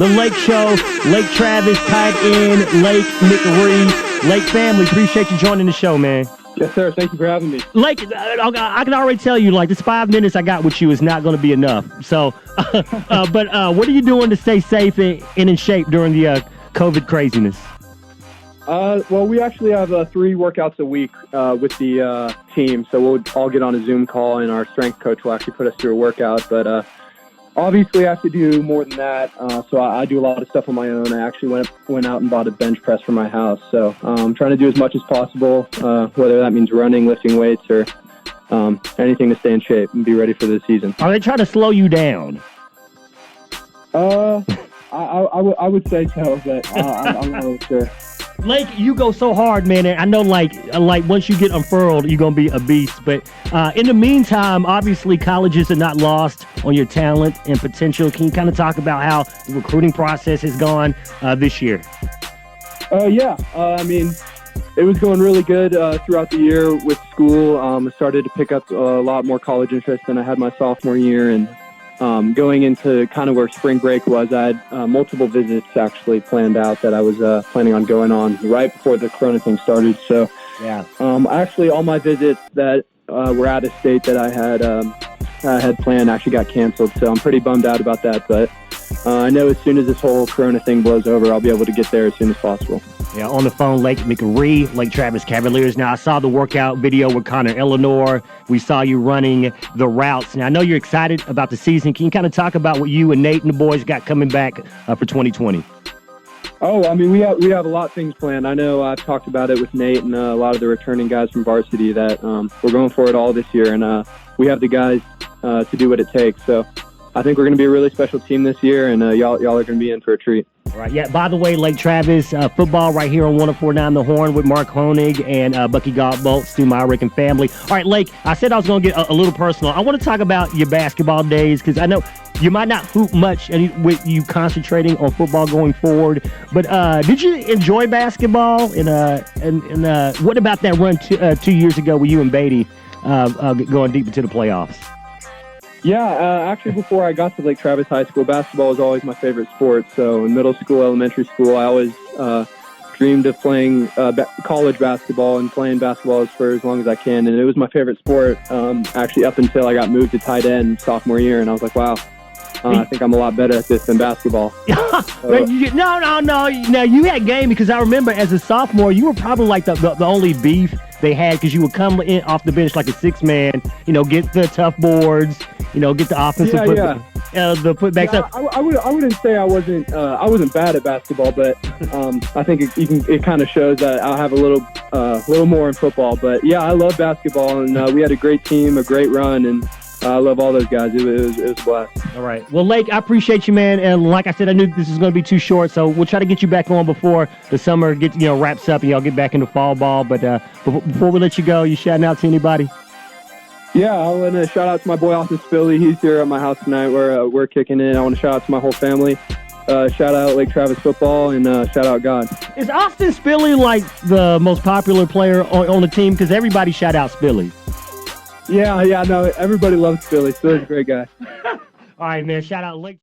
The Lake Show, Lake Travis, tight end, Lake McRee, Lake family. Appreciate you joining the show, man. Yes, sir. Thank you for having me. Lake, I can already tell you, like, this 5 minutes I got with you is not going to be enough. So, but what are you doing to stay safe and in shape during the COVID craziness? Well, we actually have 3 workouts a week with the team, so we'll all get on a Zoom call, and our strength coach will actually put us through a workout. But obviously, I have to do more than that, so I do a lot of stuff on my own. I actually went out and bought a bench press for my house, so I'm trying to do as much as possible, whether that means running, lifting weights, or anything to stay in shape and be ready for the season. Are they trying to slow you down? I would say so, but I'm not really sure. Lake, you go so hard, man, and I know, like once you get unfurled, you're going to be a beast. But in the meantime, obviously, colleges are not lost on your talent and potential. Can you kind of talk about how the recruiting process has gone this year? Yeah. I mean, it was going really good throughout the year with school. I started to pick up a lot more college interest than I had my sophomore year, and going into kind of where spring break was, I had multiple visits actually planned out that I was planning on going on right before the Corona thing started. So, yeah, actually, all my visits that were out of state that I had planned actually got canceled. So I'm pretty bummed out about that. But I know as soon as this whole Corona thing blows over, I'll be able to get there as soon as possible. Yeah, on the phone, Lake McRee, Lake Travis Cavaliers. Now, I saw the workout video with Connor Eleanor. We saw you running the routes. Now, I know you're excited about the season. Can you kind of talk about what you and Nate and the boys got coming back for 2020? Oh, I mean, we have a lot of things planned. I know I've talked about it with Nate and a lot of the returning guys from varsity that we're going for it all this year, and we have the guys to do what it takes. So I think we're going to be a really special team this year, and y'all are going to be in for a treat. All right. Yeah. By the way, Lake Travis, football right here on 104.9 The Horn with Mark Honig and Bucky Godbolt, Stu Myrick and family. All right, Lake, I said I was going to get a little personal. I want to talk about your basketball days because I know you might not hoop much with you concentrating on football going forward. But did you enjoy basketball? And what about that run 2 years ago with you and Beatty going deep into the playoffs? Yeah, actually, before I got to Lake Travis High School, basketball was always my favorite sport. So in middle school, elementary school, I always dreamed of playing college basketball and playing basketball for as long as I can. And it was my favorite sport, actually, up until I got moved to tight end sophomore year. And I was like, wow, I think I'm a lot better at this than basketball. No. Now, you had game because I remember as a sophomore, you were probably like the only beef they had because you would come in off the bench like a 6-man, get the tough boards, get the offensive the putbacks up. I wouldn't say I wasn't bad at basketball, but I think it kind of shows that I'll have a little more in football. But yeah, I love basketball, and we had a great team, a great run, and I love all those guys. It was a blast. All right. Well, Lake, I appreciate you, man. And like I said, I knew this was going to be too short, so we'll try to get you back on before the summer wraps up and y'all get back into fall ball. But before we let you go, you shouting out to anybody? Yeah, I want to shout out to my boy Austin Spilly. He's here at my house tonight. We're kicking it. I want to shout out to my whole family. Shout out Lake Travis football, and shout out God. Is Austin Spilly like the most popular player on the team? Because everybody shout out Spilly. Yeah, no, everybody loves Spilly. Spilly's a great guy. All right, man. Shout out Lake.